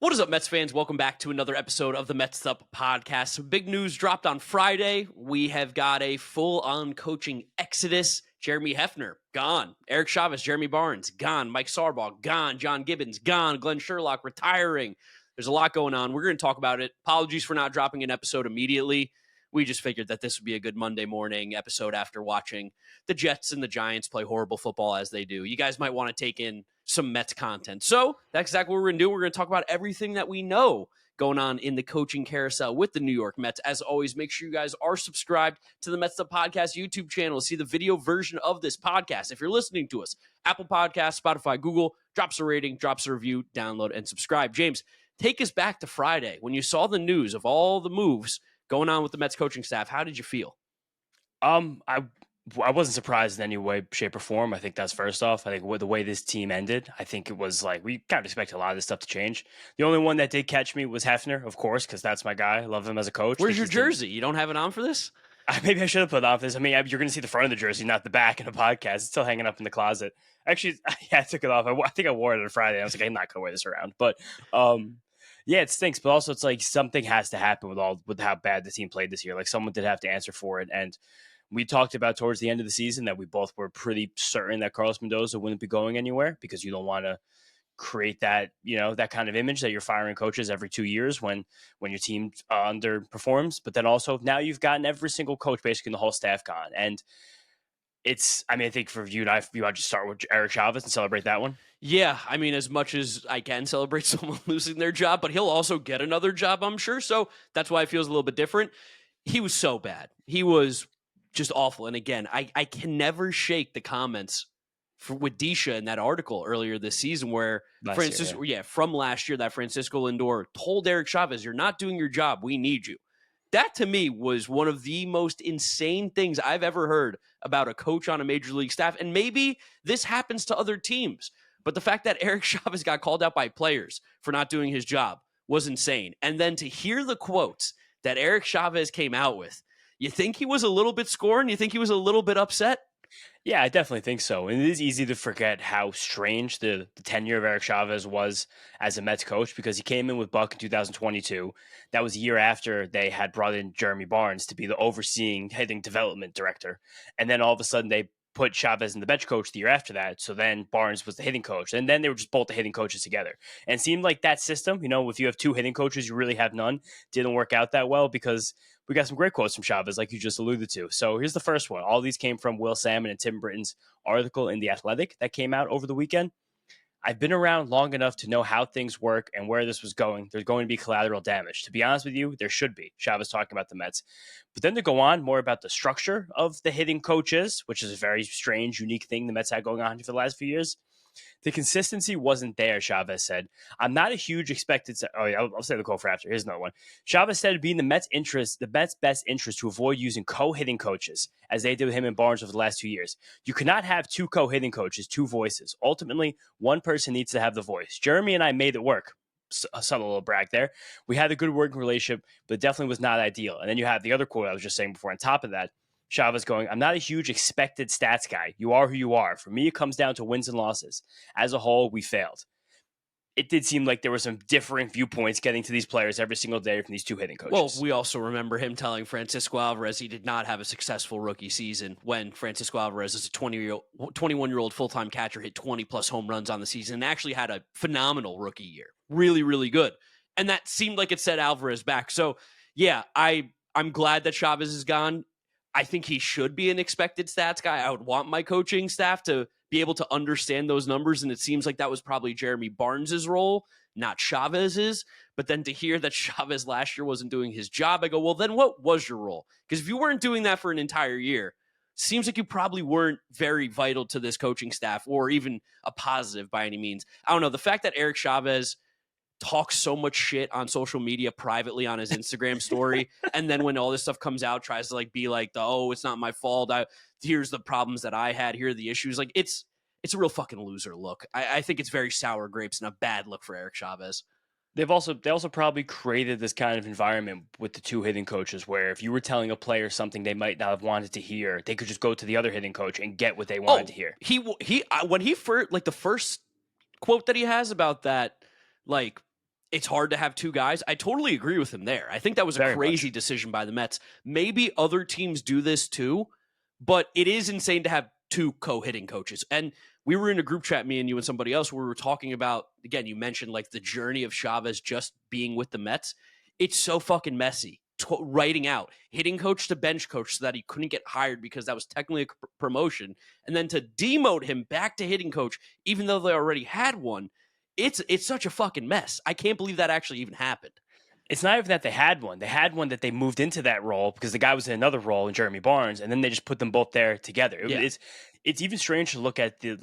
What is up, Mets fans? Welcome back to another episode of the Mets'd podcast. Some big news dropped on Friday. We have got a full-on coaching exodus. Jeremy Hefner, gone. Eric Chavez, Jeremy Barnes, gone. Mike Sarbaugh, gone. John Gibbons, gone. Glenn Sherlock, retiring. There's a lot going on. We're going to talk about it. Apologies for not dropping an episode immediately. We just figured that this would be a good Monday morning episode after watching the Jets and the Giants play horrible football as they do. You guys might want to take in some Mets content. So that's exactly what we're going to do. We're going to talk about everything that we know going on in the coaching carousel with the New York Mets. As always, make sure you guys are subscribed to the Mets'd Podcast YouTube channel to see the video version of this podcast. If you're listening to us, Apple Podcasts, Spotify, Google, drop us a rating, drop us a review, download, and subscribe. James, take us back to Friday when you saw the news of all the moves going on with the Mets coaching staff. How did you feel? I wasn't surprised in any way, shape, or form. I think that's first off. I think with the way this team ended, I think it was like we kind of expected a lot of this stuff to change. The only one that did catch me was Hefner, of course, because that's my guy. I love him as a coach. Where's your jersey? You don't have it on for this? Maybe I should have put it on for this. I mean, you're going to see the front of the jersey, not the back in a podcast. It's still hanging up in the closet. Actually, yeah, I took it off. I think I wore it on Friday. I was like, I'm not going to wear this around. But yeah, it stinks. But also, it's like something has to happen with how bad the team played this year. Like someone did have to answer for it. And we talked about towards the end of the season that we both were pretty certain that Carlos Mendoza wouldn't be going anywhere because you don't want to create that, that kind of image that you're firing coaches every 2 years when your team underperforms. But then also now you've gotten every single coach, basically the whole staff gone. And I think for you and I just start with Eric Chavez and celebrate that one. Yeah, I mean, as much as I can celebrate someone losing their job, but he'll also get another job, I'm sure. So that's why it feels a little bit different. He was so bad. He was just awful. And again, I can never shake the comments with Disha in that article earlier this season where from last year, that Francisco Lindor told Eric Chavez, you're not doing your job. We need you. That to me was one of the most insane things I've ever heard about a coach on a major league staff. And maybe this happens to other teams, but the fact that Eric Chavez got called out by players for not doing his job was insane. And then to hear the quotes that Eric Chavez came out with, you think he was a little bit scorned? You think he was a little bit upset? Yeah, I definitely think so. And it is easy to forget how strange the tenure of Eric Chavez was as a Mets coach because he came in with Buck in 2022. That was a year after they had brought in Jeremy Barnes to be the overseeing hitting development director. And then all of a sudden they put Chavez in the bench coach the year after that. So then Barnes was the hitting coach. And then they were just both the hitting coaches together. And it seemed like that system, if you have two hitting coaches, you really have none, didn't work out that well because we got some great quotes from Chavez, like you just alluded to. So here's the first one. All these came from Will Salmon and Tim Britton's article in The Athletic that came out over the weekend. I've been around long enough to know how things work and where this was going. There's going to be collateral damage. To be honest with you, there should be. Chavez talking about the Mets. But then to go on more about the structure of the hitting coaches, which is a very strange, unique thing the Mets had going on for the last few years. The consistency wasn't there, Chavez said. I'm not a huge expected... I'll say the quote for after. Here's another one. Chavez said it'd be in the Mets' best interest to avoid using co-hitting coaches, as they did with him and Barnes over the last 2 years. You cannot have two co-hitting coaches, two voices. Ultimately, one person needs to have the voice. Jeremy and I made it work. A subtle little brag there. We had a good working relationship, but it definitely was not ideal. And then you have the other quote I was just saying before on top of that. Chavez going, I'm not a huge expected stats guy. You are who you are. For me, it comes down to wins and losses. As a whole, we failed. It did seem like there were some differing viewpoints getting to these players every single day from these two hitting coaches. Well, we also remember him telling Francisco Alvarez he did not have a successful rookie season when Francisco Alvarez, as a 21-year-old full-time catcher, hit 20-plus home runs on the season and actually had a phenomenal rookie year. Really, really good. And that seemed like it set Alvarez back. So, yeah, I'm glad that Chavez is gone. I think he should be an expected stats guy. I would want my coaching staff to be able to understand those numbers, and it seems like that was probably Jeremy Barnes' role, not Chavez's. But then to hear that Chavez last year wasn't doing his job, I go, well, then what was your role? Because if you weren't doing that for an entire year, seems like you probably weren't very vital to this coaching staff or even a positive by any means. I don't know. The fact that Eric Chavez talks so much shit on social media privately on his Instagram story. And then when all this stuff comes out, tries to be like, it's not my fault. Here's the problems that I had. Here are the issues. Like it's a real fucking loser look. I think it's very sour grapes and a bad look for Eric Chavez. They also probably created this kind of environment with the two hitting coaches where if you were telling a player something they might not have wanted to hear, they could just go to the other hitting coach and get what they wanted to hear. When he first, the first quote that he has about that, it's hard to have two guys. I totally agree with him there. I think that was a Very crazy much. decision by the Mets. Maybe other teams do this too, but it is insane to have two co-hitting coaches. And we were in a group chat, me and you and somebody else, where we were talking about, again, you mentioned like the journey of Chavez just being with the Mets. It's so fucking messy. Writing out hitting coach to bench coach so that he couldn't get hired because that was technically a promotion, and then to demote him back to hitting coach even though they already had one. It's such a fucking mess. I can't believe that actually even happened. It's not even that they had one. They had one that they moved into that role because the guy was in another role in Jeremy Barnes, and then they just put them both there together. Yeah. It's even strange to look at the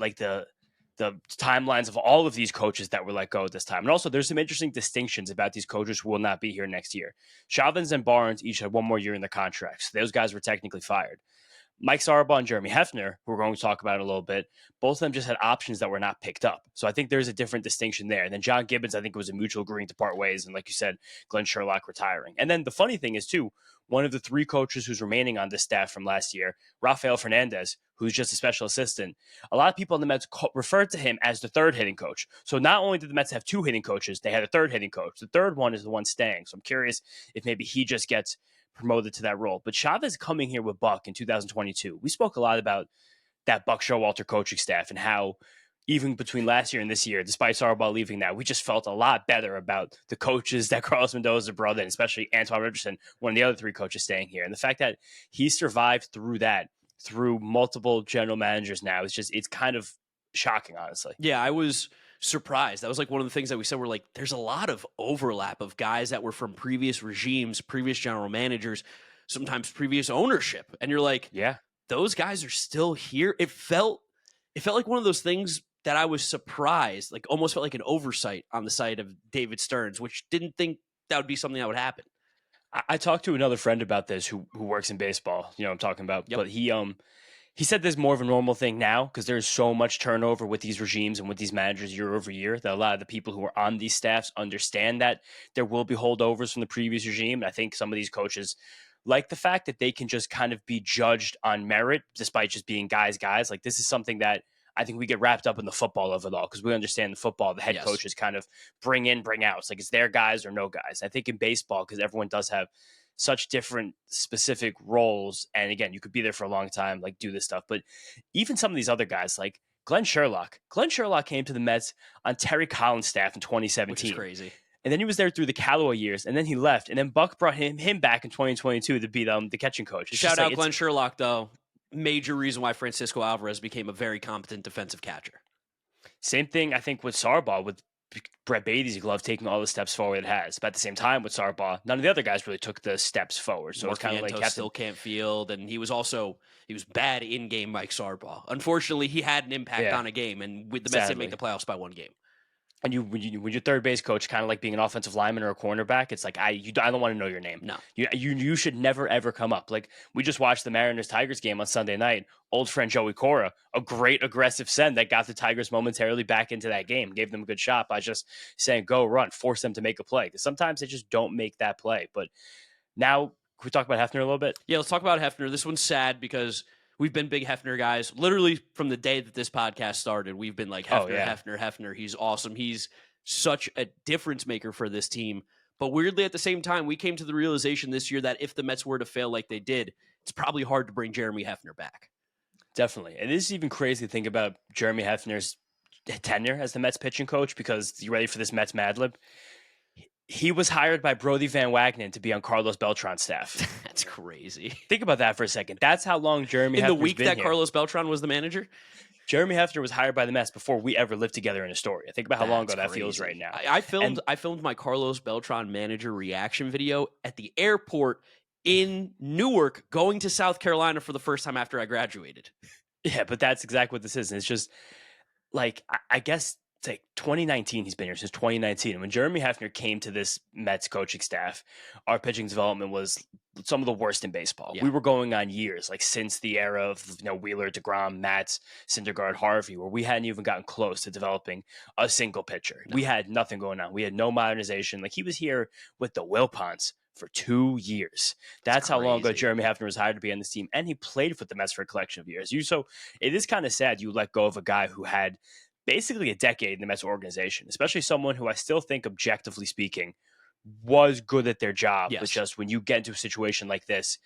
timelines of all of these coaches that were let go this time. And also, there's some interesting distinctions about these coaches who will not be here next year. Chavez and Barnes each had one more year in their contracts. So those guys were technically fired. Mike Sarabon and Jeremy Hefner, who we're going to talk about in a little bit, both of them just had options that were not picked up. So I think there's a different distinction there. And then John Gibbons, I think it was a mutual agreeing to part ways. And like you said, Glenn Sherlock retiring. And then the funny thing is, too, one of the three coaches who's remaining on this staff from last year, Rafael Fernandez, who's just a special assistant, a lot of people in the Mets referred to him as the third hitting coach. So not only did the Mets have two hitting coaches, they had a third hitting coach. The third one is the one staying. So I'm curious if maybe he just gets promoted to that role. But Chavez coming here with Buck in 2022, we spoke a lot about that Buck Showalter coaching staff and how even between last year and this year, despite Sarabal leaving that, we just felt a lot better about the coaches that Carlos Mendoza brought in, especially Antoine Richardson, one of the other three coaches staying here. And the fact that he survived through that, through multiple general managers now, it's kind of shocking, honestly. Yeah, I was surprised. That was like one of the things that we said. We're like, there's a lot of overlap of guys that were from previous regimes, previous general managers, sometimes previous ownership. And you're like, yeah, those guys are still here. It felt like one of those things that I was surprised, like almost felt like an oversight on the side of David Stearns, which didn't think that would be something that would happen. I talked to another friend about this who works in baseball. You know what I'm talking about. Yep. But he said there's more of a normal thing now because there's so much turnover with these regimes and with these managers year over year that a lot of the people who are on these staffs understand that there will be holdovers from the previous regime. And I think some of these coaches like the fact that they can just kind of be judged on merit despite just being guys. Like this is something that I think we get wrapped up in the football of it all because we understand the football. The head coaches kind of bring in, bring out. It's like it's their guys or no guys. I think in baseball, because everyone does have such different specific roles. And again, you could be there for a long time, like do this stuff. But even some of these other guys, like Glenn Sherlock came to the Mets on Terry Collins' staff in 2017. Which is crazy. And then he was there through the Callaway years, and then he left. And then Buck brought him back in 2022 to be the catching coach. Shout out Glenn Sherlock, though. Major reason why Francisco Alvarez became a very competent defensive catcher. Same thing, I think, with Sarbaugh, with Brett Beatty's glove taking all the steps forward it has. But at the same time, with Sarbaugh, none of the other guys really took the steps forward. So it's kind of like still can't field, and he was bad in game. Mike Sarbaugh. Unfortunately, he had an impact on a game, and the Mets didn't make the playoffs by one game. And when your third base coach, kind of like being an offensive lineman or a cornerback, it's like I don't want to know your name. No, you should never ever come up. Like we just watched the Mariners-Tigers game on Sunday night. Old friend Joey Cora, a great aggressive send that got the Tigers momentarily back into that game, gave them a good shot by just saying go run, force them to make a play. Because sometimes they just don't make that play. But now, can we talk about Hefner a little bit? Yeah, let's talk about Hefner. This one's sad because we've been big Hefner guys. Literally from the day that this podcast started, we've been like, Hefner. He's awesome. He's such a difference maker for this team. But weirdly, at the same time, we came to the realization this year that if the Mets were to fail like they did, it's probably hard to bring Jeremy Hefner back. Definitely. And it is even crazy to think about Jeremy Hefner's tenure as the Mets pitching coach because you ready for this Mets Mad Lib? He was hired by Brody Van Wagenen to be on Carlos Beltran's staff. That's crazy. Think about that for a second. That's how long Jeremy Hefner's been here. In the week that Carlos Beltran was the manager? Jeremy Hefner was hired by the Mets before we ever lived together in Astoria. Think about how long ago that feels right now. I filmed my Carlos Beltran manager reaction video at the airport in Newark going to South Carolina for the first time after I graduated. Yeah, but that's exactly what this is. And it's just like, I guess it's like 2019. He's been here since 2019. And when Jeremy Hefner came to this Mets coaching staff, our pitching development was some of the worst in baseball. Yeah. We were going on years, like since the era of Wheeler, DeGrom, Matz, Syndergaard, Harvey, where we hadn't even gotten close to developing a single pitcher. No. We had nothing going on. We had no modernization. Like he was here with the Wilpons for 2 years. That's how long ago Jeremy Hefner was hired to be on this team. And he played with the Mets for a collection of years. So it is kind of sad you let go of a guy who had basically a decade in the Mets organization, especially someone who I still think, objectively speaking, was good at their job. Yes. But just when you get into a situation like this,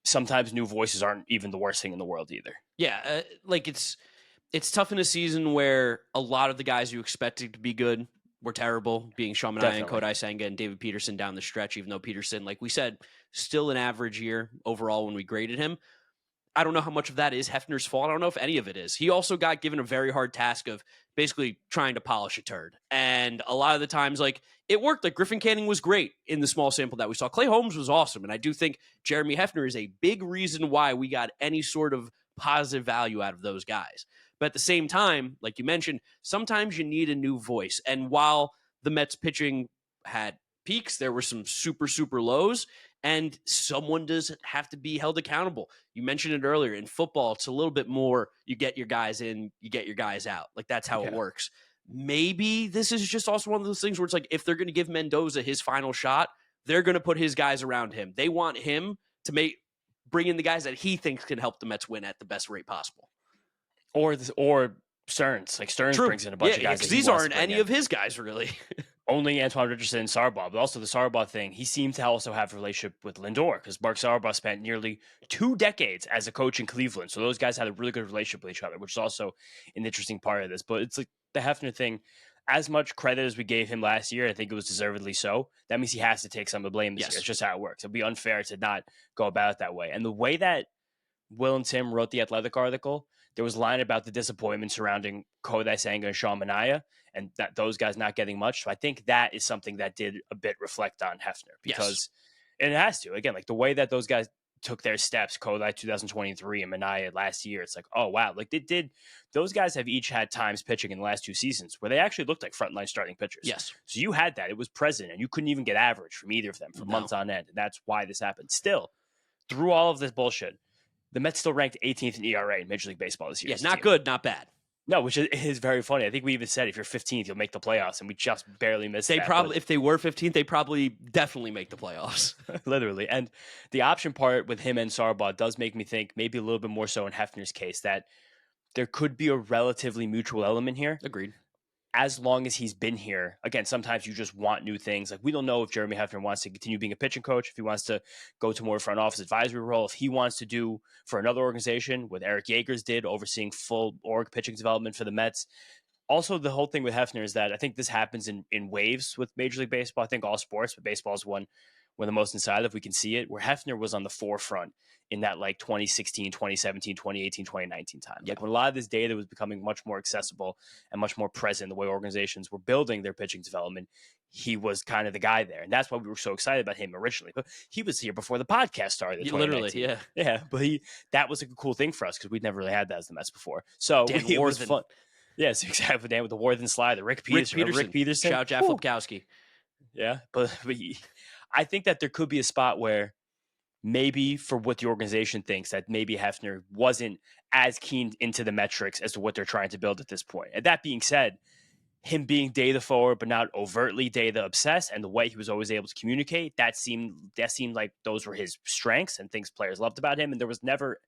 sometimes new voices aren't even the worst thing in the world either. Yeah, like it's tough in a season where a lot of the guys you expected to be good were terrible, being Sean Manaea and Definitely. Kodai Senga and David Peterson down the stretch, even though Peterson, like we said, still an average year overall when we graded him. I don't know how much of that is Hefner's fault. I don't know if any of it is. He also got given a very hard task of basically trying to polish a turd. And a lot of the times, like, it worked. Like, Griffin Canning was great in the small sample that we saw. Clay Holmes was awesome. And I do think Jeremy Hefner is a big reason why we got any sort of positive value out of those guys. But at the same time, like you mentioned, sometimes you need a new voice. And while the Mets pitching had peaks, there were some super, super lows. And someone does have to be held accountable. You mentioned it earlier. In football, it's a little bit more you get your guys in, you get your guys out. Like, that's how it works. Maybe this is just also one of those things where it's like, if they're going to give Mendoza his final shot, they're going to put his guys around him. They want him to bring in the guys that he thinks can help the Mets win at the best rate possible. Or Stearns. Like, Stearns brings in a bunch of guys. Because these aren't any of his guys, really. Only Antoine Richardson and Sarbaugh, but also the Sarbaugh thing, he seemed to also have a relationship with Lindor because Mark Sarbaugh spent nearly 2 decades as a coach in Cleveland. So those guys had a really good relationship with each other, which is also an interesting part of this. But it's like the Hefner thing, as much credit as we gave him last year, I think it was deservedly so. That means he has to take some of the blame this year. It's just how it works. It'd be unfair to not go about it that way. And the way that Will and Tim wrote the Athletic article, there was a line about the disappointment surrounding Kodai Senga and Sean Manaea, and that those guys not getting much. So I think that is something that did a bit reflect on Hefner because and it has to. Again, like the way that those guys took their steps, Kodai 2023 and Manaea last year, it's like, oh, wow. Like those guys have each had times pitching in the last 2 seasons where they actually looked like frontline starting pitchers. Yes. So you had that. It was present, and you couldn't even get average from either of them for months on end. And that's why this happened. Still, through all of this bullshit, the Mets still ranked 18th in ERA in Major League Baseball this year. Yeah, not good, not bad. No, which is very funny. I think we even said if you're 15th, you'll make the playoffs, and we just barely missed that. If they were 15th, they probably definitely make the playoffs. Literally. And the option part with him and Sarbaugh does make me think, maybe a little bit more so in Hefner's case, that there could be a relatively mutual element here. Agreed. As long as he's been here, again, sometimes you just want new things. Like, we don't know if Jeremy Hefner wants to continue being a pitching coach, if he wants to go to more front office advisory role, if he wants to do for another organization what Eric Yeagers did, overseeing full org pitching development for the Mets. Also, the whole thing with Hefner is that I think this happens in waves with Major League Baseball. I think all sports, but baseball is one we're the most inside of. We can see it, where Hefner was on the forefront in that like 2016, 2017, 2018, 2019 time. Like when a lot of this data was becoming much more accessible and much more present in the way organizations were building their pitching development, he was kind of the guy there. And that's why we were so excited about him originally. But he was here before the podcast started. Literally, yeah. Yeah, but that was a cool thing for us because we'd never really had that as the Mets before. So it was fun. Yes, exactly. Dan with the Warthen slider, Rick Peterson. Shout out Jeff Lipkowski. Yeah, but I think that there could be a spot where maybe for what the organization thinks that maybe Hefner wasn't as keen into the metrics as to what they're trying to build at this point. And that being said, him being data forward but not overtly data obsessed, and the way he was always able to communicate, that seemed like those were his strengths and things players loved about him. And there was never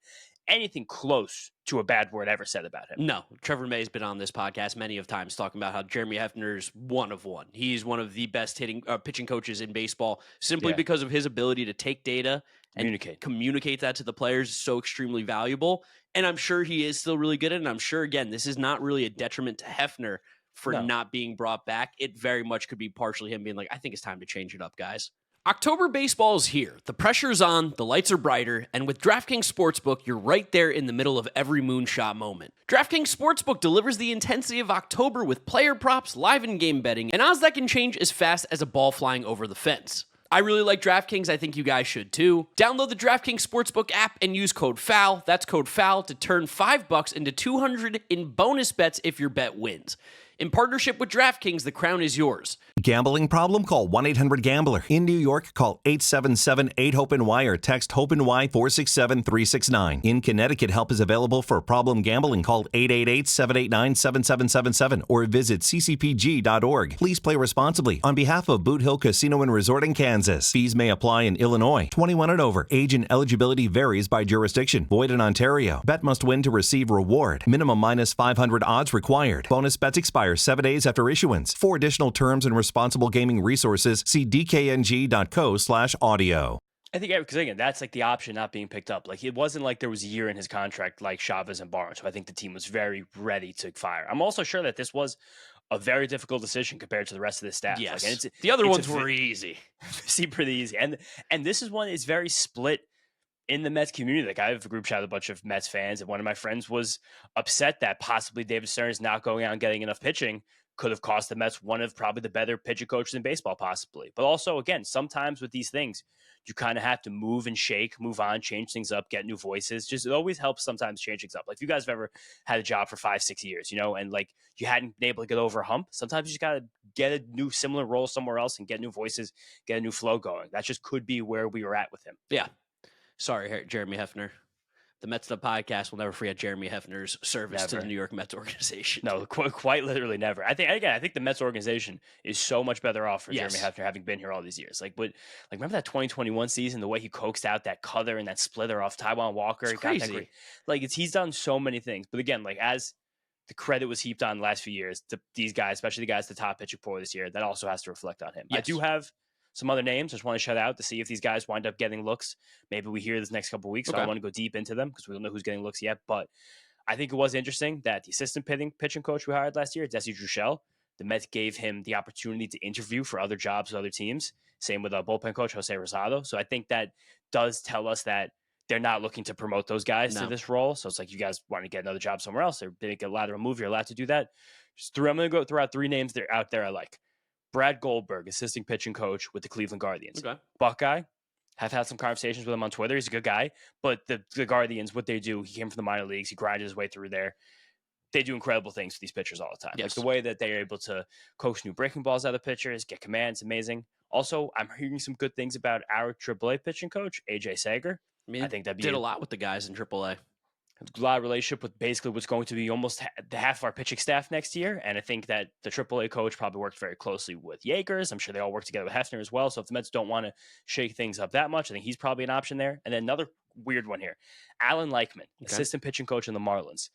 anything close to a bad word ever said about him. No, Trevor May's been on this podcast many of times talking about how Jeremy Hefner's one of one. He's one of the best pitching coaches in baseball simply because of his ability to take data and communicate that to the players is so extremely valuable. And I'm sure he is still really good at it. And I'm sure, again, this is not really a detriment to Hefner for not being brought back. It very much could be partially him being like, I think it's time to change it up, guys. October baseball is here. The pressure's on, the lights are brighter, and with DraftKings Sportsbook, you're right there in the middle of every moonshot moment. DraftKings Sportsbook delivers the intensity of October with player props, live in-game betting, and odds that can change as fast as a ball flying over the fence. I really like DraftKings. I think you guys should too. Download the DraftKings Sportsbook app and use code FOUL. That's code FOUL to turn $5 into $200 in bonus bets if your bet wins. In partnership with DraftKings, the crown is yours. Gambling problem? Call 1-800-GAMBLER. In New York, call 877-8-HOPE-NY or text HOPE-NY 467-369. In Connecticut, help is available for problem gambling. Call 888-789-7777 or visit ccpg.org. Please play responsibly. On behalf of Boot Hill Casino and Resort in Kansas, fees may apply in Illinois. 21 and over. Age and eligibility varies by jurisdiction. Void in Ontario. Bet must win to receive reward. Minimum minus 500 odds required. Bonus bets expire 7 days after issuance. For additional terms and responsible gaming resources, see dkng.co/audio. I think, because again, that's like the option not being picked up. Like, it wasn't like there was a year in his contract like Chavez and Barnes, so I think the team was very ready to fire. I'm also sure that this was a very difficult decision compared to the rest of the staff. Yes. Like, The other ones were easy. Pretty easy. And this is one is very split in the Mets community. Like, I have a group chat with a bunch of Mets fans, and one of my friends was upset that possibly David Stearns not going out and getting enough pitching could have cost the Mets one of probably the better pitching coaches in baseball, possibly. But also, again, sometimes with these things, you kind of have to move and shake, move on, change things up, get new voices. Just, it always helps sometimes change things up. Like, if you guys have ever had a job for 5-6 years, and like you hadn't been able to get over a hump, sometimes you just got to get a new similar role somewhere else and get new voices, get a new flow going. That just could be where we were at with him. Yeah. Sorry, Jeremy Hefner. The Mets'd podcast will never forget Jeremy Hefner's service to the New York Mets organization. No, quite literally never. I think the Mets organization is so much better off for Jeremy Hefner having been here all these years. Remember that 2021 season, the way he coaxed out that cutter and that splitter off Taijuan Walker? It's crazy. He's done so many things. But again, as the credit was heaped on the last few years, these guys, especially the guys at the top pitching pool this year, that also has to reflect on him. Yes. I do have some other names I just want to shout out to see if these guys wind up getting looks. Maybe we hear this next couple of weeks, so I want to go deep into them because we don't know who's getting looks yet. But I think it was interesting that the assistant pitching coach we hired last year, Desi Druschel, the Mets gave him the opportunity to interview for other jobs with other teams. Same with bullpen coach Jose Rosado. So I think that does tell us that they're not looking to promote those guys to this role. So it's like, you guys want to get another job somewhere else. They didn't get allowed to remove. You're allowed to do that. I'm going to go throw out 3 names that are out there I like. Brad Goldberg, assistant pitching coach with the Cleveland Guardians. Okay. Buckeye. Have had some conversations with him on Twitter. He's a good guy. But the Guardians, what they do, he came from the minor leagues. He grinded his way through there. They do incredible things for these pitchers all the time. Yes. Like the way that they're able to coax new breaking balls out of pitchers, get commands, amazing. Also, I'm hearing some good things about our AAA pitching coach, AJ Sager. I think that did a lot with the guys in AAA. A lot of relationship with basically what's going to be almost the half of our pitching staff next year. And I think that the AAA coach probably worked very closely with Yeagers. I'm sure they all work together with Hefner as well. So if the Mets don't want to shake things up that much, I think he's probably an option there. And then another weird one here, Alan Leichman, assistant pitching coach in the Marlins.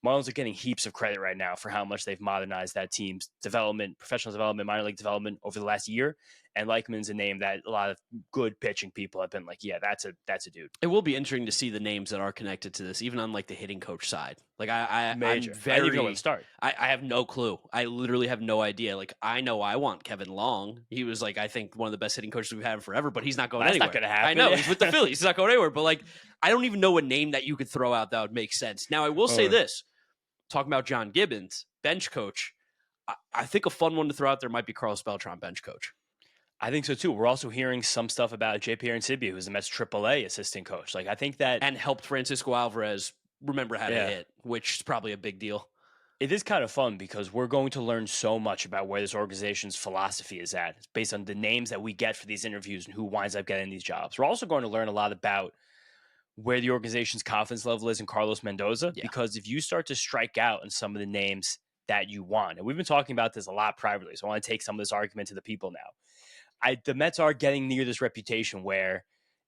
Marlins are getting heaps of credit right now for how much they've modernized that team's development, professional development, minor league development over the last year. And Leichman's a name that a lot of good pitching people have been like, yeah, that's a dude. It will be interesting to see the names that are connected to this, even on the hitting coach side. I'm Major. very, I didn't even know where to start. I have no clue. I literally have no idea. I know I want Kevin Long. He was I think one of the best hitting coaches we've had in forever, but he's not going anywhere. That's not going to happen. I know he's with the Phillies. He's not going anywhere. But I don't even know a name that you could throw out that would make sense. Now I will say this. Talking about John Gibbons, bench coach, I think a fun one to throw out there might be Carlos Beltran, bench coach. I think so too. We're also hearing some stuff about JP Arancibia, who's the Mets AAA assistant coach. I think that... And helped Francisco Alvarez remember how to hit, which is probably a big deal. It is kind of fun because we're going to learn so much about where this organization's philosophy is at. It's based on the names that we get for these interviews and who winds up getting these jobs. We're also going to learn a lot about where the organization's confidence level is in Carlos Mendoza, because if you start to strike out in some of the names that you want, and we've been talking about this a lot privately, so I want to take some of this argument to the people now. The Mets are getting near this reputation where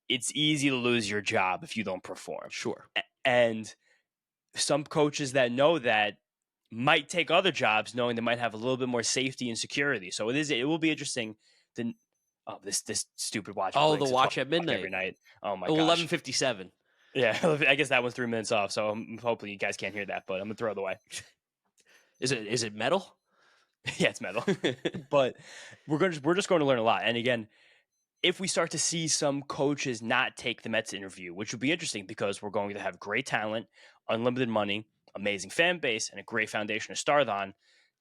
it's easy to lose your job if you don't perform. Sure. And some coaches that know that might take other jobs knowing they might have a little bit more safety and security. So it will be interesting to... Oh, this stupid watch. Oh, the watch at midnight every night. Oh my gosh. 11:57. Yeah, I guess that one's 3 minutes off. So I'm hoping you guys can't hear that, but I'm gonna throw it away. Is it metal? Yeah, it's metal. But we're just going to learn a lot. And again, if we start to see some coaches not take the Mets interview, which would be interesting because we're going to have great talent, unlimited money, amazing fan base, and a great foundation to start on,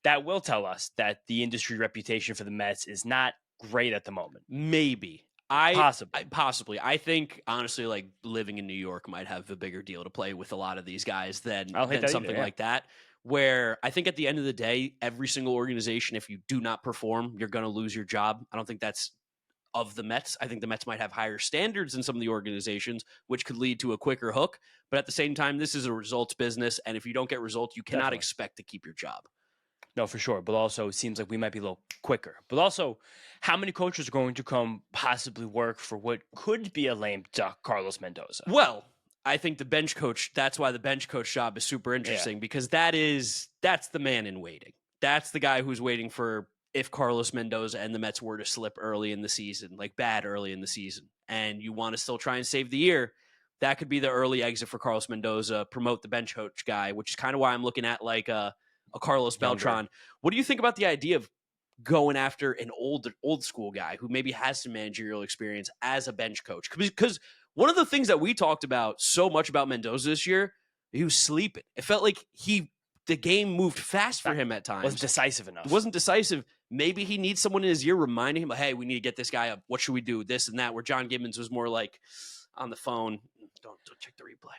that will tell us that the industry reputation for the Mets is not great at the moment. Maybe. Possibly. I think, honestly, living in New York might have a bigger deal to play with a lot of these guys than something like that. where I think at the end of the day, every single organization, if you do not perform, you're going to lose your job. I don't think that's of the Mets. I think the Mets might have higher standards than some of the organizations, which could lead to a quicker hook. But at the same time, this is a results business. And if you don't get results, you cannot expect to keep your job. No, for sure. But also, it seems like we might be a little quicker. But also, how many coaches are going to come possibly work for what could be a lame duck Carlos Mendoza? Well, I think the bench coach, that's why the bench coach job is super interesting because that's the man in waiting. That's the guy who's waiting for if Carlos Mendoza and the Mets were to slip early in the season, like bad early in the season, and you want to still try and save the year, that could be the early exit for Carlos Mendoza, promote the bench coach guy, which is kind of why I'm looking at like a Carlos Beltran. What do you think about the idea of going after an old school guy who maybe has some managerial experience as a bench coach? Because one of the things that we talked about so much about Mendoza this year, he was sleeping. It felt like the game moved fast for him at times. Wasn't decisive enough. It wasn't decisive. Maybe he needs someone in his ear reminding him, hey, we need to get this guy up. What should we do? This and that, where John Gibbons was more like on the phone. Don't check the replay.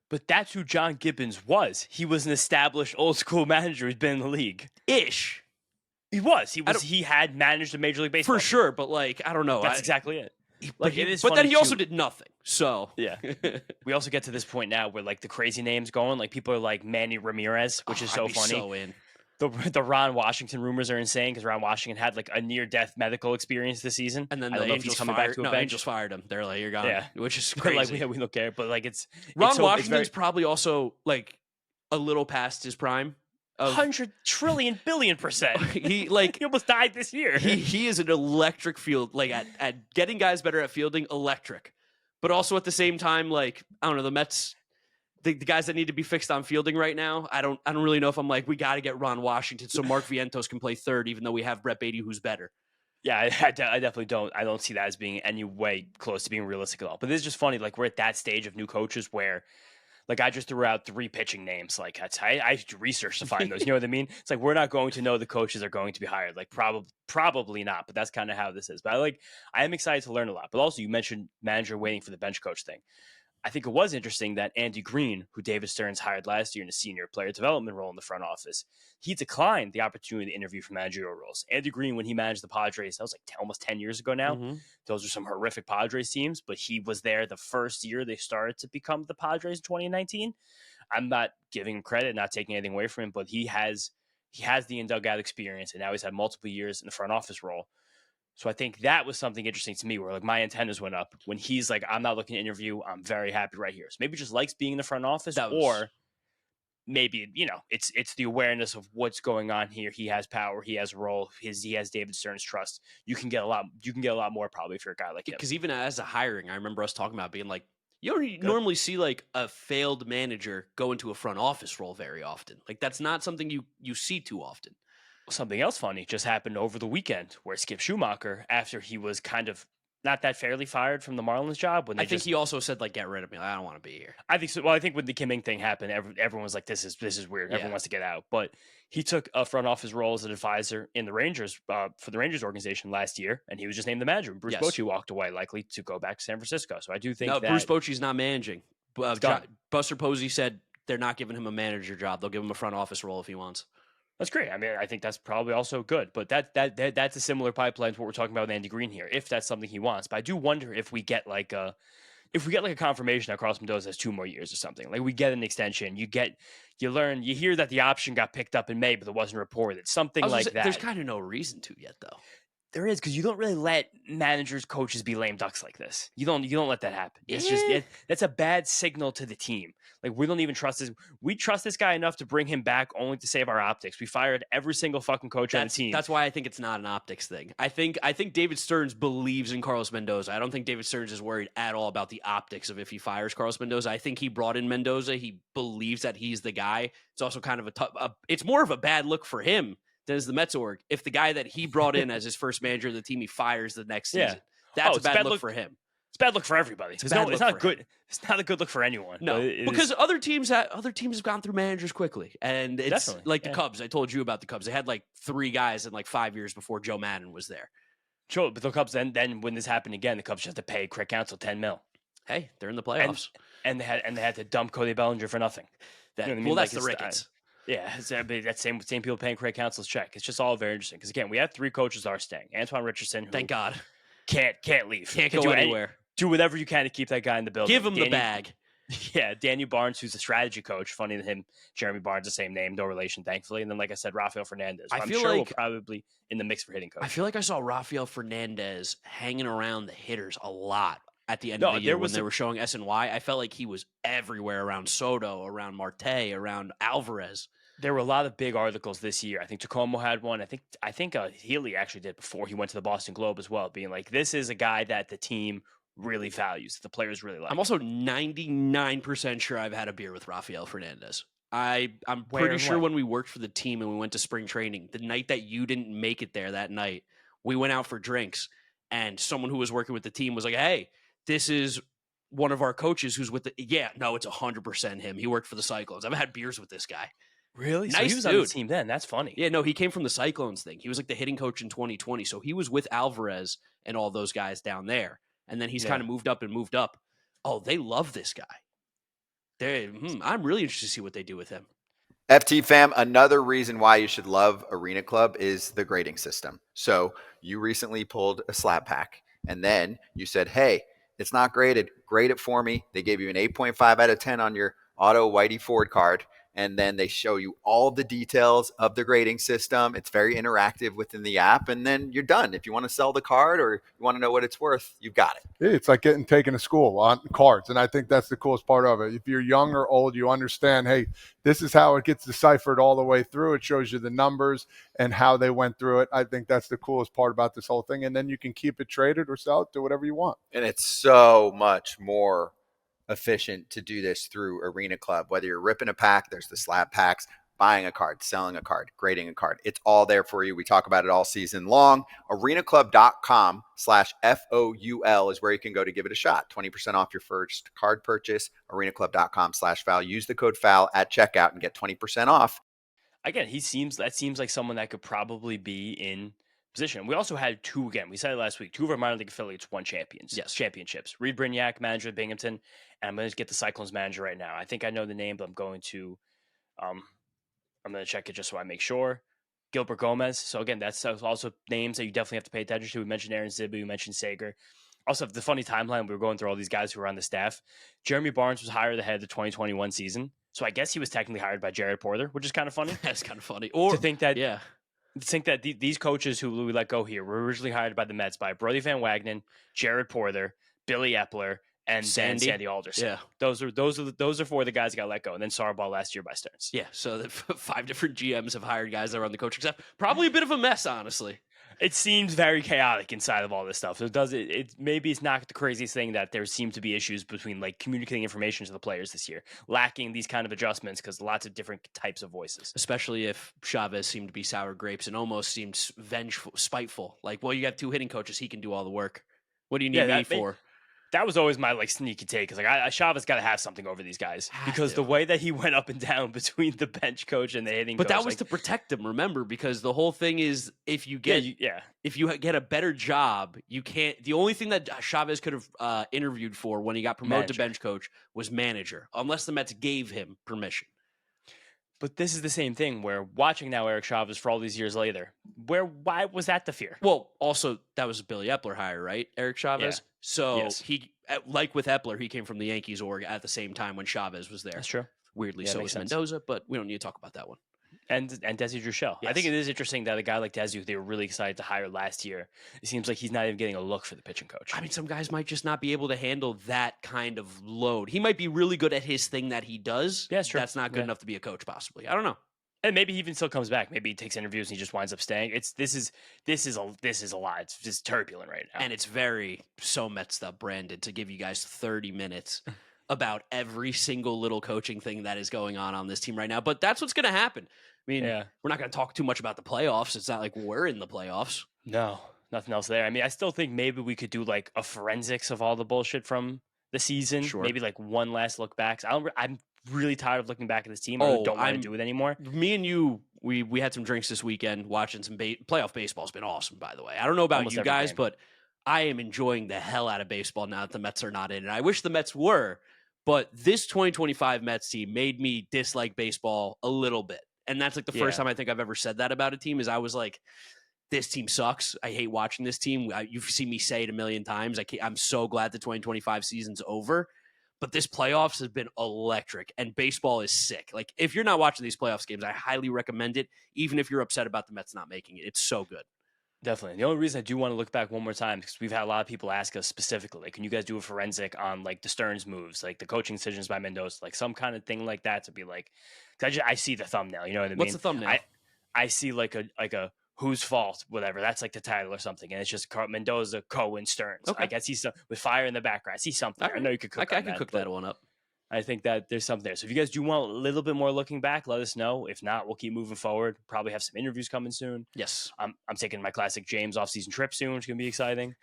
But that's who John Gibbons was. He was an established old school manager who's been in the league. Ish. He was. He had managed a Major League Baseball for sure, but like I don't know. That's exactly it. But then he also did nothing. So yeah, we also get to this point now where like the crazy names going. Like people are like Manny Ramirez, which is so funny. So in. The Ron Washington rumors are insane because Ron Washington had like a near-death medical experience this season, and then the Angels fired him. They're like, "You're gone," yeah, which is crazy. Like we don't care, but like Ron Washington's probably also like a little past his prime. 100 trillion billion %. He almost died this year. He is an electric field, like at getting guys better at fielding, electric, but also at the same time, like I don't know, the Mets. The guys that need to be fixed on fielding right now, I don't really know if I'm like, we got to get Ron Washington so Mark Vientos can play third, even though we have Brett Beatty, who's better. Yeah, I definitely don't. I don't see that as being any way close to being realistic at all. But this is just funny. Like we're at that stage of new coaches where, like I just threw out 3 pitching names. Like I have to research to find those. You know what I mean? It's like we're not going to know the coaches are going to be hired. Like probably not. But that's kind of how this is. But I am excited to learn a lot. But also you mentioned manager waiting for the bench coach thing. I think it was interesting that Andy Green, who David Stearns hired last year in a senior player development role in the front office, he declined the opportunity to interview for managerial roles. Andy Green, when he managed the Padres, that was like almost 10 years ago now. Mm-hmm. Those are some horrific Padres teams, but he was there the first year they started to become the Padres in 2019. I'm not giving him credit, not taking anything away from him, but he has the in-dugout experience, and now he's had multiple years in the front office role. So I think that was something interesting to me where like my antennas went up when he's like, I'm not looking to interview. I'm very happy right here. So maybe just likes being in the front office or maybe, it's the awareness of what's going on here. He has power. He has a role. He has David Stern's trust. You can get a lot more probably if you're a guy like him. Because even as a hiring, I remember us talking about being like, you don't normally see like a failed manager go into a front office role very often. Like that's not something you see too often. Something else funny just happened over the weekend where Skip Schumacher, after he was kind of not that fairly fired from the Marlins job. I think he also said, like, get rid of me. I don't want to be here. I think so. Well, I think when the Kim Ng thing happened, everyone was like, this is weird. Everyone wants to get out. But he took a front office role as an advisor in the Rangers for the Rangers organization last year, and he was just named the manager. Bruce Bochy walked away, likely to go back to San Francisco. So I do think Bruce Bochy's not managing. Buster Posey said they're not giving him a manager job. They'll give him a front office role if he wants. That's great. I mean, I think that's probably also good. But that's a similar pipeline to what we're talking about with Andy Green here, if that's something he wants. But I do wonder if we get like a confirmation that Carlos Mendoza has 2 more years or something. Like we get an extension. You hear that the option got picked up in May, but it wasn't reported. Something like that. There's kind of no reason to yet, though. There is, because you don't really let managers, coaches be lame ducks like this. You don't let that happen. It's just that's a bad signal to the team. Like we don't even trust this. We trust this guy enough to bring him back only to save our optics. We fired every single fucking coach on the team. That's why I think it's not an optics thing. I think David Stearns believes in Carlos Mendoza. I don't think David Stearns is worried at all about the optics of if he fires Carlos Mendoza. I think he brought in Mendoza. He believes that he's the guy. It's also kind of it's more of a bad look for him than is the Mets org. If the guy that he brought in as his first manager of the team, he fires the next season. That's a bad look for him. It's a bad look for everybody. It's not good. It's not a good look for anyone. No, because other teams have gone through managers quickly, and it's like the Cubs. I told you about the Cubs. They had like 3 guys in like 5 years before Joe Madden was there. Sure, but the Cubs then when this happened again, the Cubs just had to pay Craig Counsell $10 million. Hey, they're in the playoffs, and they had to dump Cody Bellinger for nothing. That's the Ricketts. Yeah, that same people paying Craig Counsell's check. It's just all very interesting because again, we have 3 coaches that are staying. Antoine Richardson, who Thank God. can't leave, Can't can go do anywhere. do whatever you can to keep that guy in the building. Give him the bag. Yeah, Daniel Barnes, who's a strategy coach. Funny to him, Jeremy Barnes, the same name, no relation, thankfully. And then, like I said, Rafael Fernandez. I I'm feel sure like- will probably in the mix for hitting coach. I feel like I saw Rafael Fernandez hanging around the hitters a lot at the end of the year when they were showing SNY. I felt like he was everywhere around Soto, around Marte, around Alvarez. There were a lot of big articles this year. I think Tacoma had one. I think Healy actually did before he went to the Boston Globe as well, being like, this is a guy that the team really values, that the players really like. I'm also 99% sure I've had a beer with Rafael Fernandez. I'm Where pretty and sure when? when we worked for the team and we went to spring training, the night that you didn't make it there that night, we went out for drinks and someone who was working with the team was like, hey, this is one of our coaches who's with the, yeah, no, it's 100% him. He worked for the Cyclones. I've had beers with this guy. Really? So Nice he was on the dude. team then. That's funny. Yeah, no, he came from the Cyclones thing. He was like the hitting coach in 2020. So he was with Alvarez and all those guys down there. And then he's Yeah. kind of moved up. Oh, they love this guy. I'm really interested to see what they do with him. FT fam, another reason why you should love Arena Club is the grading system. So you recently pulled a slab pack and then you said, hey, it's not graded. Grade it for me. They gave you an 8.5 out of 10 on your auto Whitey Ford card. And then they show you all the details of the grading system. It's very interactive within the app. And then you're done. If you want to sell the card or you want to know what it's worth, you've got it. It's like getting taken to school on cards. And I think that's the coolest part of it. If you're young or old, you understand, hey, this is how it gets deciphered all the way through. It shows you the numbers and how they went through it. I think that's the coolest part about this whole thing. And then you can keep it traded or sell it, do whatever you want. And it's so much more efficient to do this through Arena Club. Whether you're ripping a pack, there's the slab packs, buying a card, selling a card, grading a card. It's all there for you. We talk about it all season long. arenaclub.com/FOUL is where you can go to give it a shot. 20% off your first card purchase. arenaclub.com/FOUL. Use the code FOUL at checkout and get 20% off. Again, that seems like someone that could probably be in position. We also had two, again, we said it last week, 2 of our minor league affiliates won championships. Reed Brignac, manager of Binghamton, and I'm going to get the Cyclones manager right now. I think I know the name, but I'm going to check it just so I make sure. Gilbert Gomez. So again, that's also names that you definitely have to pay attention to. We mentioned Aaron Zibby, we mentioned Sager. Also, the funny timeline, we were going through all these guys who were on the staff. Jeremy Barnes was hired ahead of the 2021 season. So I guess he was technically hired by Jared Porter, which is kind of funny. That's kind of funny. Or to think that, yeah. Think that these coaches who we let go here were originally hired by the Mets by Brody Van Wagenen, Jared Porter, Billy Epler, and then Sandy Alderson. Yeah, those are 4 of the guys that got let go, and then Sarball last year by Stearns. Yeah, so the 5 different GMs have hired guys that are on the coaching staff. Probably a bit of a mess, honestly. It seems very chaotic inside of all this stuff. So maybe it's not the craziest thing that there seem to be issues between like communicating information to the players this year, lacking these kind of adjustments because lots of different types of voices. Especially if Chavez seemed to be sour grapes and almost seemed vengeful, spiteful. Like, well, you got 2 hitting coaches, he can do all the work. What do you need me for? That was always my like sneaky take. Cause like Chavez got to have something over these guys because the way that he went up and down between the bench coach and the hitting coach. But that was to protect him, remember? Because the whole thing is if you get if you get a better job, you can't. The only thing that Chavez could have interviewed for when he got promoted to bench coach was manager, unless the Mets gave him permission. But this is the same thing where watching now Eric Chavez for all these years later, why was that the fear? Well, also that was a Billy Epler hire, right? Eric Chavez. Yeah. So he, like with Epler, he came from the Yankees org at the same time when Chavez was there. That's true. Weirdly, so was Mendoza, but we don't need to talk about that one. And Desi Drechel. Yes. I think it is interesting that a guy like Desi, who they were really excited to hire last year, it seems like he's not even getting a look for the pitching coach. I mean, some guys might just not be able to handle that kind of load. He might be really good at his thing that he does. Yeah, that's true. That's not good enough to be a coach, possibly. I don't know. And maybe he even still comes back. Maybe he takes interviews and he just winds up staying. This is a lot. It's just turbulent right now. And it's very so Mets'd up branded to give you guys 30 minutes about every single little coaching thing that is going on this team right now. But that's what's going to happen. I mean, we're not going to talk too much about the playoffs. It's not like we're in the playoffs. No, nothing else there. I mean, I still think maybe we could do like a forensics of all the bullshit from the season. Sure. Maybe like one last look back. I'm really tired of looking back at this team. I don't want to do it anymore. Me and you, we had some drinks this weekend watching some playoff baseball. Has been awesome, by the way. I don't know about almost you guys, but I am enjoying the hell out of baseball now that the Mets are not in it. I wish the Mets were, but this 2025 Mets team made me dislike baseball a little bit. And that's like the first time I think I've ever said that about a team is I was like, this team sucks. I hate watching this team. You've seen me say it a million times. I'm so glad the 2025 season's over. But this playoffs has been electric, and baseball is sick. Like, if you're not watching these playoffs games, I highly recommend it, even if you're upset about the Mets not making it. It's so good. Definitely. The only reason I do want to look back one more time because we've had a lot of people ask us specifically, like, can you guys do a forensic on like the Stearns moves, like the coaching decisions by Mendoza, like some kind of thing like that to be like, I see the thumbnail. You know what I mean? What's the thumbnail? I see like a whose fault, whatever. That's like the title or something, and it's just Mendoza, Cohen, Stearns. Okay. I guess he's with fire in the background. I see something. Right. I know you could cook. I can cook that one up. I think that there's something there. So if you guys do want a little bit more looking back, let us know. If not, we'll keep moving forward. Probably have some interviews coming soon. Yes. I'm taking my classic James off-season trip soon, which is gonna be exciting.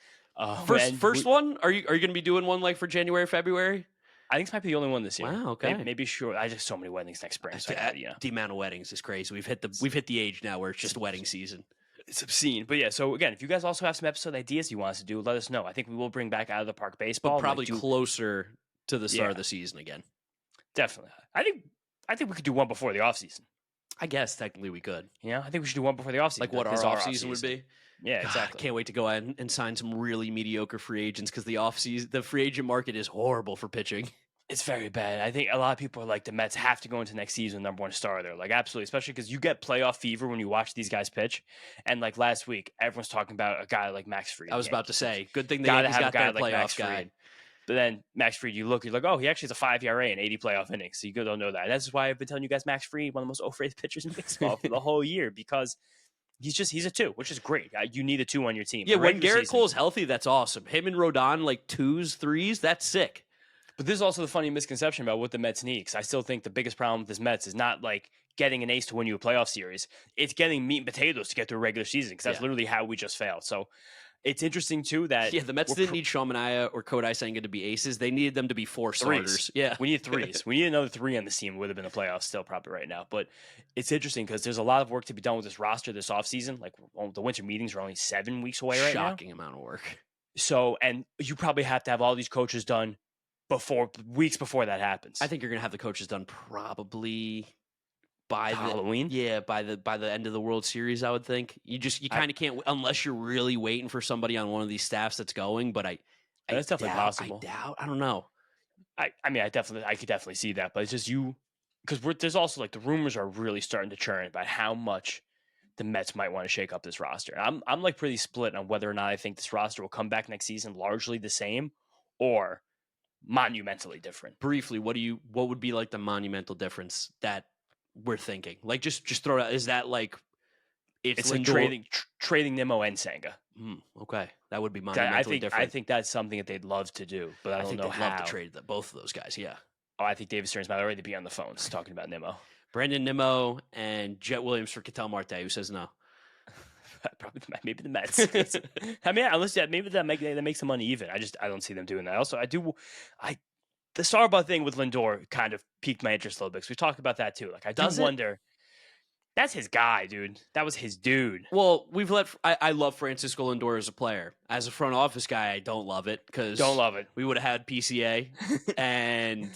First one? Are you gonna be doing one like for January, February? I think this might be the only one this year. Wow, okay. Maybe sure. I just so many weddings next spring. So The amount of weddings is crazy. We've hit the age now where it's just wedding season. It's obscene. But yeah, so again, if you guys also have some episode ideas you want us to do, let us know. I think we will bring back Out of the Park baseball. But probably closer to the start of the season again. Definitely. I think we could do one before the offseason. I guess technically we could. Yeah, I think we should do one before the offseason. Like what our offseason would be. Yeah, God, exactly. I can't wait to go out and sign some really mediocre free agents because the free agent market is horrible for pitching. It's very bad. I think a lot of people are like, the Mets have to go into next season with #1 starter. Like, absolutely, especially because you get playoff fever when you watch these guys pitch. And like last week, everyone's talking about a guy like Max Fried. I was about to say, good thing they got got their like playoff Max guy. Fried. But then Max Fried, you're like, oh, he actually has a 5 ERA and 80 playoff innings. So you don't know that. That's why I've been telling you guys Max Fried, one of the most overrated pitchers in baseball for the whole year, because he's a 2, which is great. You need a 2 on your team. Yeah, when Garrett Cole's healthy, that's awesome. Him and Rodon like 2s, 3s, that's sick. But there's also the funny misconception about what the Mets need. Because I still think the biggest problem with this Mets is not like getting an ace to win you a playoff series. It's getting meat and potatoes to get through a regular season, because that's literally how we just failed. So it's interesting, too, that... Yeah, the Mets didn't need Sean Manaea or Kodai Senga to be aces. They needed them to be 4 starters. Yeah. We need 3s. We need another 3 on this team. It would have been the playoffs still probably right now. But it's interesting because there's a lot of work to be done with this roster this offseason. Like, the winter meetings are only 7 weeks away right now. Shocking amount of work. So, and you probably have to have all these coaches done weeks before that happens. I think you're going to have the coaches done probably by Halloween. By the end of the World Series, I would think. You kind of can't unless you're really waiting for somebody on one of these staffs that's going. But that's definitely possible. I don't know. I could definitely see that. But it's just because there's also like the rumors are really starting to churn about how much the Mets might want to shake up this roster. I'm like pretty split on whether or not I think this roster will come back next season largely the same or monumentally different. Briefly, what would be like the monumental difference that we're thinking? Like just throw it out. Is that like it's like trading Nimmo and Senga? Okay, that would be monumentally different. I think that's something that they'd love to do, but I don't know how. Love to trade both of those guys. Yeah. Oh, I think David Stearns might already be on the phones talking about Nimmo. Brandon Nimmo and Jet Williams for Ketel Marte. Who says no? Probably maybe the Mets. I mean, unless maybe that makes the money even. I don't see them doing that. Also, the Starbuck thing with Lindor kind of piqued my interest a little bit because we talked about that too. Like, I do wonder. That's his guy, dude. That was his dude. Well, I love Francisco Lindor as a player. As a front office guy, I don't love it because we would have had PCA, and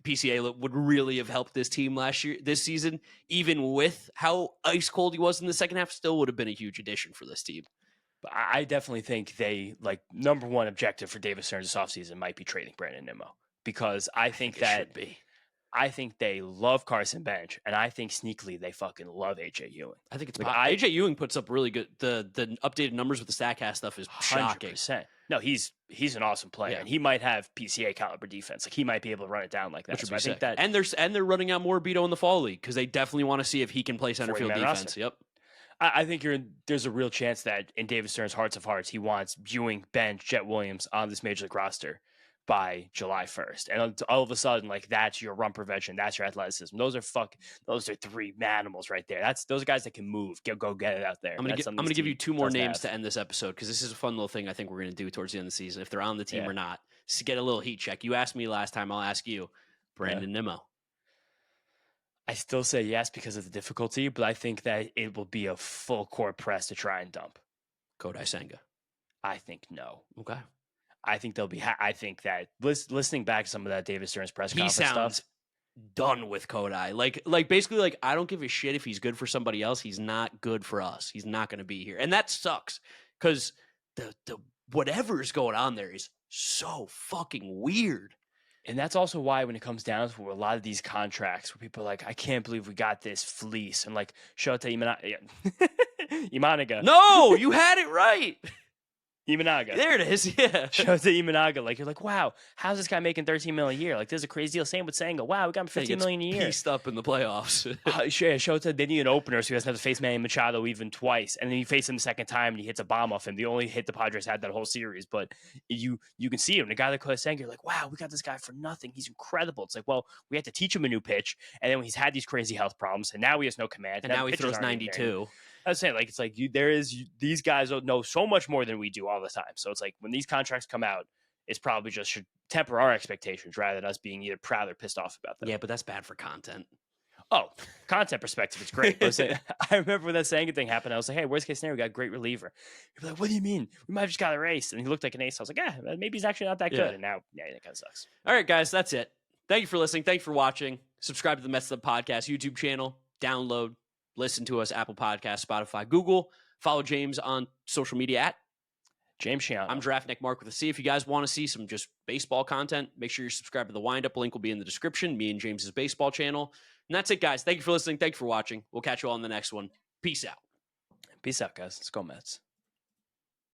PCA would really have helped this team this season. Even with how ice cold he was in the second half, still would have been a huge addition for this team. But I definitely think they number one objective for David Stearns this offseason might be trading Brandon Nimmo because I think that should be. I think they love Carson Bench, and I think sneakily they fucking love AJ Ewing. I think it's AJ Ewing puts up really good. The updated numbers with the StatCast stuff is shocking. 100%. No, he's an awesome player, and he might have PCA caliber defense. Like he might be able to run it down like that. Which would be sick. And they're running out more Beto in the fall league because they definitely want to see if he can play center field defense. Roster. Yep. I think there's a real chance that in David Stearns' hearts of hearts, he wants Ewing, Bench, Jet Williams on this major league roster by July 1st. And all of a sudden, that's your run prevention, that's your athleticism. Those are 3 animals right there. Those are guys that can move. Go get it out there. I'm gonna give you 2 more names to end this episode because this is a fun little thing I think we're gonna do towards the end of the season. If they're on the team or not, to get a little heat check. You asked me last time, I'll ask you. Brandon Nimmo. I still say yes because of the difficulty, but I think that it will be a full court press to try and dump. Kodai Senga. I think no. Okay. I think they'll be. I think that listening back to some of that David Stearns press conference stuff, done with Kodai. Like basically, like, I don't give a shit if he's good for somebody else. He's not good for us. He's not going to be here. And that sucks because the whatever's going on there is so fucking weird. And that's also why when it comes down to a lot of these contracts where people are like, I can't believe we got this fleece. And like, Shota Imanaga. No, you had it right. Imanaga. There it is. Yeah. Shota Imanaga. Like, you're like, wow, how's this guy making $13 million a year? Like, there's a crazy deal. Same with Senga. Wow, we got him $15 million a year. Pieced up in the playoffs. Shota, they need an opener so he doesn't have to face Manny Machado even twice. And then you face him the second time and he hits a bomb off him. The only hit the Padres had that whole series. But you can see him. The guy that caught Senga, you're like, wow, we got this guy for nothing. He's incredible. It's like, well, we had to teach him a new pitch. And then he's had these crazy health problems. And now he has no command. And now he throws 92. I was saying, like, it's like these guys know so much more than we do all the time. So it's like when these contracts come out, it's probably just should temper our expectations rather than us being either proud or pissed off about them. Yeah, but that's bad for content. Oh, content perspective, it's great. But I remember when that Senga thing happened. I was like, hey, worst case scenario, we got a great reliever. People like, what do you mean? We might have just got erased. And he looked like an ace. I was like, yeah, maybe he's actually not that good. And now, yeah, that kind of sucks. All right, guys, that's it. Thank you for listening. Thank you for watching. Subscribe to the Mets'd Podcast YouTube channel. Download. Listen to us, Apple Podcasts, Spotify, Google. Follow James on social media at James Shiano. I'm Draft Nick Mark with a C. If you guys want to see some just baseball content, make sure you're subscribed to the Windup. Link will be in the description. Me and James's baseball channel. And that's it, guys. Thank you for listening. Thank you for watching. We'll catch you all on the next one. Peace out. Peace out, guys. Let's go, Mets.